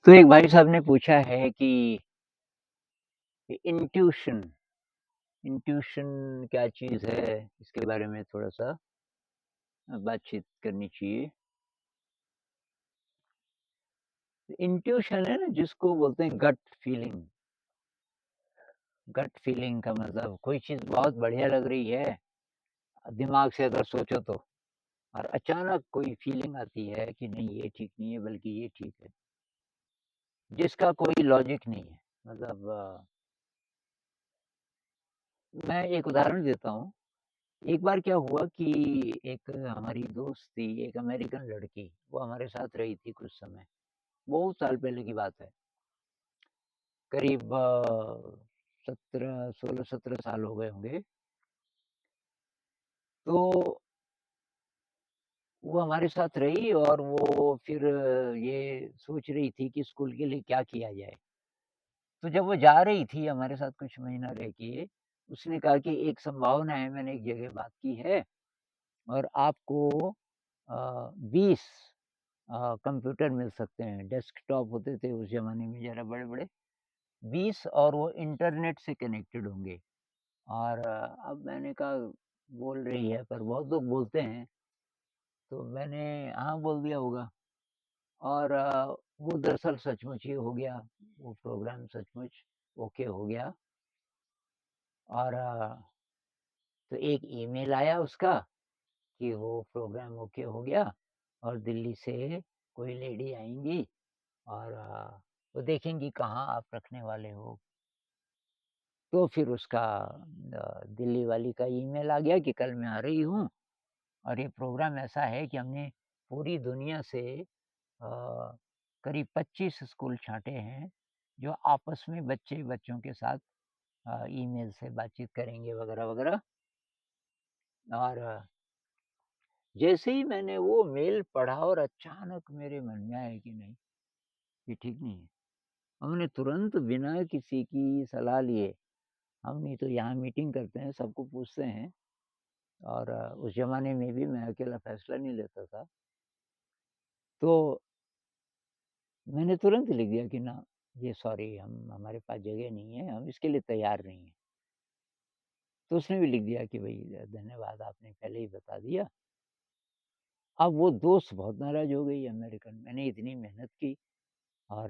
तो एक भाई साहब ने पूछा है कि इंट्यूशन इंट्यूशन क्या चीज़ है? इसके बारे में थोड़ा-सा बातचीत करनी चाहिए। इंट्यूशन है ना जिसको बोलते हैं गट फीलिंग। गट फीलिंग का मतलब कोई चीज़ बहुत बढ़िया लग रही है, दिमाग से अगर सोचो तो और अचानक कोई फीलिंग आती है कि नहीं ये ठीक नहीं है बल्कि ये ठीक है, जिसका कोई लॉजिक नहीं है। मतलब मैं एक उदाहरण देता हूँ। एक बार क्या हुआ कि एक हमारी दोस्त थी, एक अमेरिकन लड़की, वो हमारे साथ रही थी कुछ समय, बहुत साल पहले की बात है। करीब 17 16-17 साल हो गए होंगे। तो वो हमारे साथ रही और वो फिर ये सोच रही थी कि स्कूल के लिए क्या किया जाए। तो जब वो जा रही थी हमारे साथ कुछ महीना रह के, उसने कहा कि एक संभावना है, मैंने एक जगह बात की है और आपको 20 कंप्यूटर मिल सकते हैं। डेस्कटॉप होते थे उस ज़माने में ज़रा बड़े-बड़े, 20 और वो इंटरनेट से कनेक्टेड होंगे। और अब मैंने कहा बोल रही है पर बहुत लोग बोलते हैं, तो मैंने हाँ बोल दिया होगा। और वो दरअसल सचमुच ही हो गया, वो प्रोग्राम सचमुच ओके हो गया। और तो एक ईमेल आया उसका कि वो प्रोग्राम ओके हो गया और दिल्ली से कोई लेडी आएँगी और वो देखेंगी कहाँ आप रखने वाले हो। तो फिर उसका दिल्ली वाली का ईमेल आ गया कि कल मैं आ रही हूँ और ये प्रोग्राम ऐसा है कि हमने पूरी दुनिया से करीब 25 स्कूल छाँटे हैं, जो आपस में बच्चों के साथ ईमेल से बातचीत करेंगे वगैरह-वगैरह। और जैसे ही मैंने वो मेल पढ़ा और अचानक मेरे मन में आया कि नहीं, ये ठीक नहीं है। हमने तुरंत बिना किसी की सलाह लिए, हम नहीं तो यहाँ मीटिंग करते हैं, सबको पूछते हैं। और उस ज़माने में भी मैं अकेला फ़ैसला नहीं लेता था। तो मैंने तुरंत लिख दिया कि ना, ये सॉरी हम हमारे पास जगह नहीं है, हम इसके लिए तैयार नहीं हैं। तो उसने भी लिख दिया कि भई धन्यवाद आपने पहले ही बता दिया। अब वो दोस्त बहुत नाराज़ हो गई अमेरिकन, मैंने इतनी मेहनत की और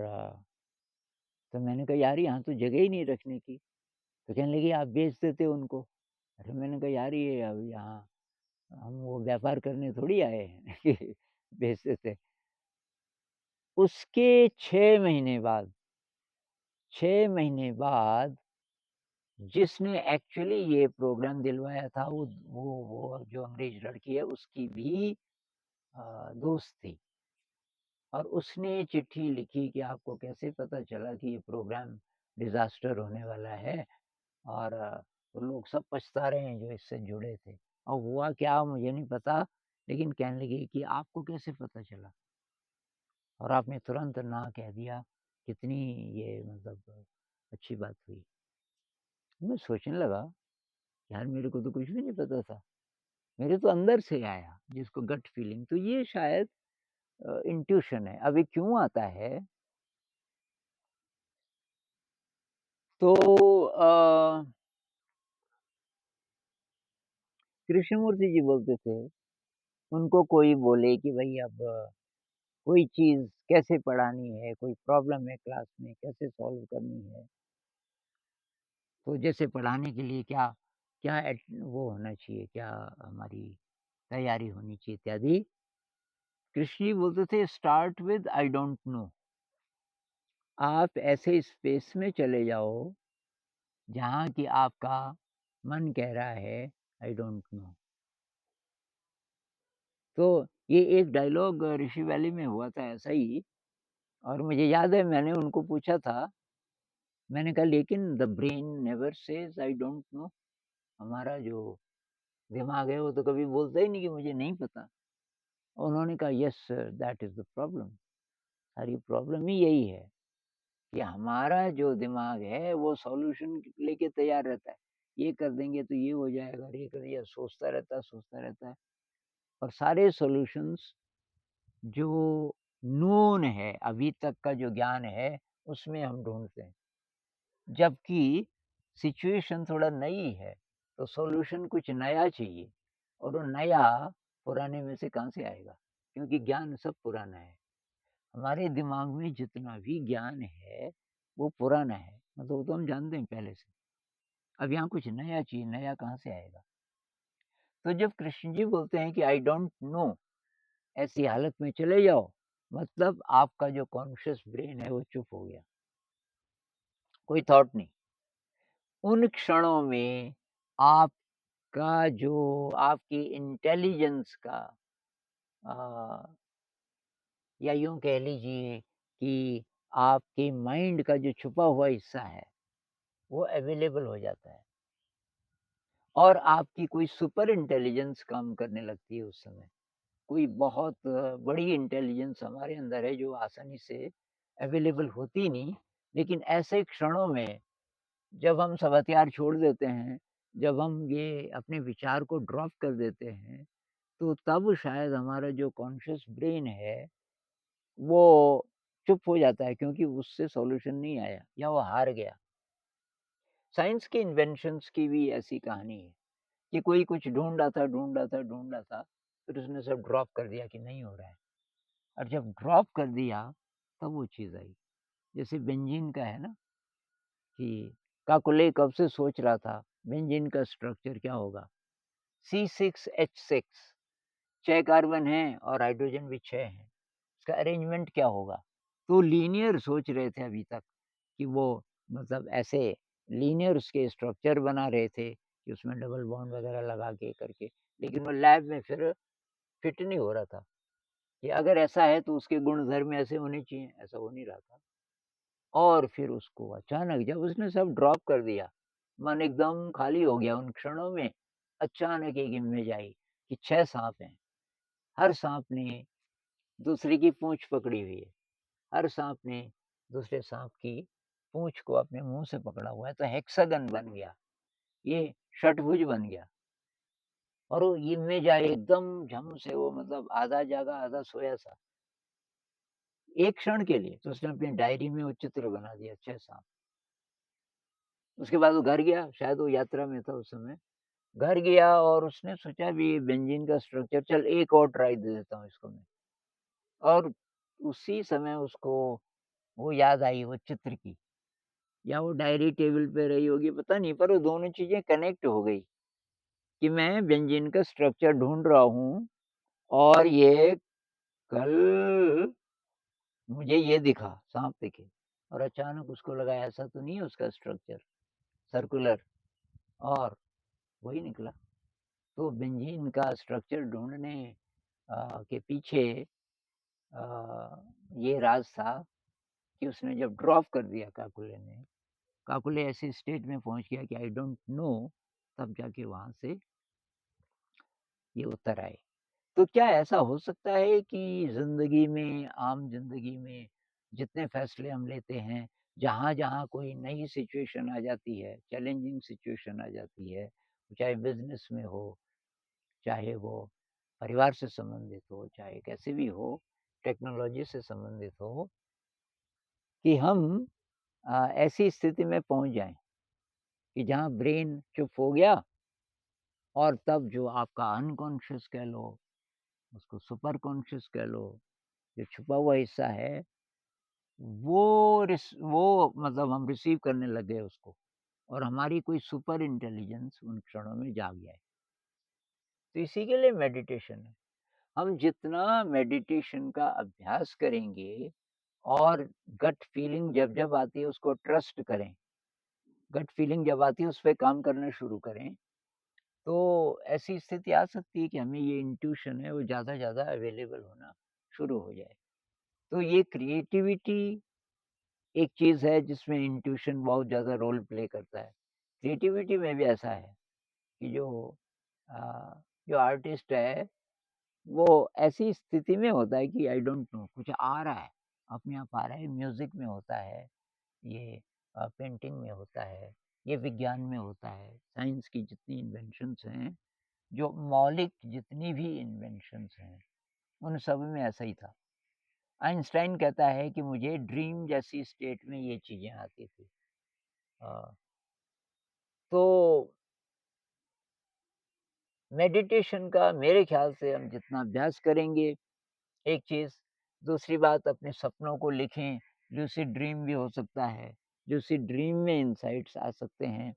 तो मैंने कहा यार यहाँ तो जगह ही नहीं रखने की। तो कहने लगी आप बेच देते उनको। अरे मैंने कहा यार ये अब यहाँ हम वो व्यापार करने थोड़ी आए हैं कि बेच देते। उसके 6 महीने बाद 6 महीने बाद जिसने एक्चुअली ये प्रोग्राम दिलवाया था वो जो अंग्रेज़ लड़की है उसकी भी दोस्त थी। और उसने चिट्ठी लिखी कि आपको कैसे पता चला कि ये प्रोग्राम डिज़ास्टर होने वाला है और वो लोग सब पछता रहे हैं जो इससे जुड़े थे। और हुआ क्या मुझे नहीं पता, लेकिन कहने लगी कि आपको कैसे पता चला? और आपने तुरंत ना कह दिया, कितनी ये मतलब अच्छी बात हुई। मैं सोचने लगा, यार मेरे को तो कुछ भी नहीं पता था। मेरे तो अंदर से आया जिसको गट फीलिंग, तो ये शायद इंट्यूशन है। अब ये क्यों आता है? तो कृष्णमूर्ति जी बोलते थे, उनको कोई बोले कि भई अब कोई चीज़ कैसे पढ़ानी है, कोई प्रॉब्लम है क्लास में कैसे सॉल्व करनी है। तो जैसे पढ़ाने के लिए क्या क्या वो होना चाहिए, क्या हमारी तैयारी होनी चाहिए इत्यादि। कृष्ण जी बोलते थे start with I don't know. आप ऐसे स्पेस में चले जाओ, जहाँ कि आपका मन कह रहा है आई डोंट नो। तो ये एक डायलॉग ऋषि वैली में हुआ था ऐसा ही। और मुझे याद है मैंने उनको पूछा था, मैंने कहा लेकिन the brain never says I don't know. हमारा जो दिमाग है वो तो कभी बोलता ही नहीं कि मुझे नहीं पता। उन्होंने कहा yes that is the problem. सारी प्रॉब्लम ही यही है कि हमारा जो दिमाग है वो सॉल्यूशन लेके तैयार रहता है। ये कर देंगे तो ये हो जाएगा, ये कर दिया, सोचता रहता है और सारे सॉल्यूशंस जो नोन है, अभी तक का जो ज्ञान है, उसमें हम ढूँढते हैं। जबकि सिचुएशन थोड़ा नई है, तो सॉल्यूशन कुछ नया चाहिए और वो नया पुराने में से कहाँ से आएगा? क्योंकि ज्ञान सब पुराना है। हमारे दिमाग में जितना भी ज्ञान है, वो पुराना है, मतलब वो तो हम जानते हैं पहले से। अब यहाँ कुछ नया चाहिए, नया कहाँ से आएगा? तो जब कृष्ण जी बोलते हैं कि आई डोंट नो, ऐसी हालत में चले जाओ, मतलब आपका जो कॉन्शियस ब्रेन है वो चुप हो गया, कोई थॉट नहीं। उन क्षणों में आपका जो आपकी इंटेलिजेंस का अ, या यूँ कह लीजिए कि आपके माइंड का जो छुपा हुआ हिस्सा है, वो अवेलेबल हो जाता है और आपकी कोई सुपर इंटेलिजेंस काम करने लगती है उस समय। कोई बहुत बड़ी इंटेलिजेंस हमारे अंदर है जो आसानी से अवेलेबल होती नहीं, लेकिन ऐसे क्षणों में जब हम सब हथियार छोड़ देते हैं, जब हम ये अपने विचार को ड्रॉप कर देते हैं, तो तब शायद हमारा जो कॉन्शियस ब्रेन है, वो चुप हो जाता है क्योंकि उससे सॉल्यूशन नहीं आया या वो हार गया। साइंस के इन्वेंशंस की भी ऐसी कहानी है कि कोई कुछ ढूँढ रहा था, फिर उसने सब ड्रॉप कर दिया कि नहीं हो रहा है और जब ड्रॉप कर दिया, तब वो चीज़ आई। जैसे बेंजीन का है ना कि काकुले कब से सोच रहा था, बेंजीन का स्ट्रक्चर क्या होगा? C6H6 6 कार्बन हैं और हाइड्रोजन भी 6 हैं। इसका अरेंजमेंट क्या होगा? तो लीनियर सोच रहे थे अभी तक कि वो मतलब ऐसे लीनियर उसके स्ट्रक्चर बना रहे थे कि उसमें डबल बॉन्ड वगैरह लगा के करके, लेकिन वो लैब में फिर फिट नहीं हो रहा था कि अगर ऐसा है तो उसके गुणधर्म ऐसे होने चाहिए, ऐसा हो नहीं रहा था। और फिर उसको अचानक जब उसने सब ड्रॉप कर दिया, मन एकदम खाली हो गया उन क्षणों में, अचानक एक इमेज आई कि 6 साँप हैं। हर साँप ने दूसरे की पूँछ पकड़ी हुई है। हर साँप ने दूसरे साँप की पूँछ को अपने मुँह से पकड़ा हुआ है, तो हेक्सागन बन गया। ये षट्भुज बन गया और वो इमेज आई एकदम झम से वो मतलब आधा जागा आधा सोया सा। एक क्षण के लिए, तो उसने अपनी डायरी में वो चित्र बना दिया 6 साँप। उसके बाद वो घर गया, शायद वो यात्रा में था उस समय। घर गया और उसने सोचा भी बेंजीन का स्ट्रक्चर चल एक और ट्राई दे देता हूँ इसको मैं। और उसी समय उसको वो याद आई वो चित्र की या वो डायरी टेबल पे रही होगी पता नहीं, पर वो दोनों चीज़ें कनेक्ट हो गई कि मैं बेंजीन का स्ट्रक्चर ढूँढ रहा हूँ और ये कल मुझे ये दिखा, साँप दिखे और अचानक उसको लगा ऐसा तो नहीं है उसका स्ट्रक्चर सर्कुलर, और वही निकला। तो बेंजीन का स्ट्रक्चर ढूँढने के पीछे ये राज़ था कि उसने जब ड्रॉप कर दिया काकुले ने, काकुले ऐसे स्टेट में पहुँच गया कि आई डोंट नो, तब जाके वहाँ से ये उत्तर आए। तो क्या ऐसा हो सकता है कि ज़िंदगी में, आम ज़िंदगी में जितने फ़ैसले हम लेते हैं, जहाँ-जहाँ कोई नई सिचुएशन आ जाती है, चैलेंजिंग सिचुएशन आ जाती है, चाहे बिज़नेस में हो, चाहे वो परिवार से संबंधित हो, चाहे कैसे भी हो, टेक्नोलॉजी से संबंधित हो, कि हम ऐसी स्थिति में पहुँच जाएँ कि जहाँ ब्रेन चुप हो गया और तब जो आपका अनकॉन्शियस कह लो, उसको सुपर कॉन्शियस कह लो, जो छुपा हुआ हिस्सा है, वो मतलब हम रिसीव करने लग गए उसको और हमारी कोई सुपर इंटेलिजेंस उन क्षणों में जाग जाए। तो इसी के लिए मेडिटेशन है। हम जितना मेडिटेशन का अभ्यास करेंगे और गट फीलिंग जब-जब आती है उसको ट्रस्ट करें। गट फीलिंग जब आती है उस पे काम करना शुरू करें, तो ऐसी स्थिति आ सकती है कि हमें ये इंट्यूशन है वो ज़्यादा अवेलेबल होना शुरू हो जाए। तो ये क्रिएटिविटी एक चीज़ है जिसमें इंट्यूशन बहुत ज़्यादा रोल प्ले करता है। क्रिएटिविटी में भी ऐसा है कि अ, जो आर्टिस्ट है वो ऐसी स्थिति में होता है कि आई डोंट नो कुछ आ रहा है, अपने आप आ रहा है, म्यूज़िक में होता है, ये पेंटिंग में होता है, ये विज्ञान में होता है, साइंस की जितनी इन्वेंशंस हैं, जो मौलिक जितनी भी इन्वेंशंस हैं, उन सब में ऐसा ही था। आइंस्टाइन कहता है कि मुझे ड्रीम जैसी स्टेट में ये चीज़ें आती थी। अ, तो मेडिटेशन का मेरे ख़्याल से हम जितना अभ्यास करेंगे, एक चीज़, दूसरी बात अपने सपनों को लिखें, लूसिड ड्रीम भी हो सकता है, लूसिड ड्रीम में इनसाइट्स आ सकते हैं।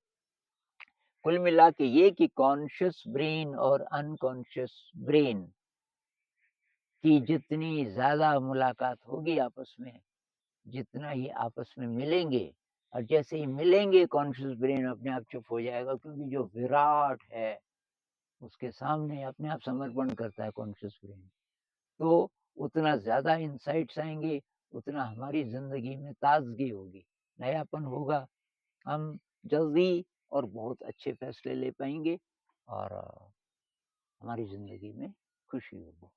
कुल मिला के ये कि कॉन्शियस ब्रेन और अनकॉन्शियस ब्रेन की जितनी ज़्यादा मुलाकात होगी आपस में, जितना ही आपस में मिलेंगे, और जैसे ही मिलेंगे कॉन्शियस ब्रेन अपने आप चुप हो जाएगा, क्योंकि जो विराट है, उसके सामने अपने आप समर्पण करता है कॉन्शियस ब्रेन। तो उतना ज़्यादा इनसाइट्स आएँगे, उतना हमारी ज़िंदगी में ताज़गी होगी, नयापन होगा। हम जल्दी और बहुत अच्छे फैसले ले पाएँगे और हमारी ज़िंदगी में खुशी होगी।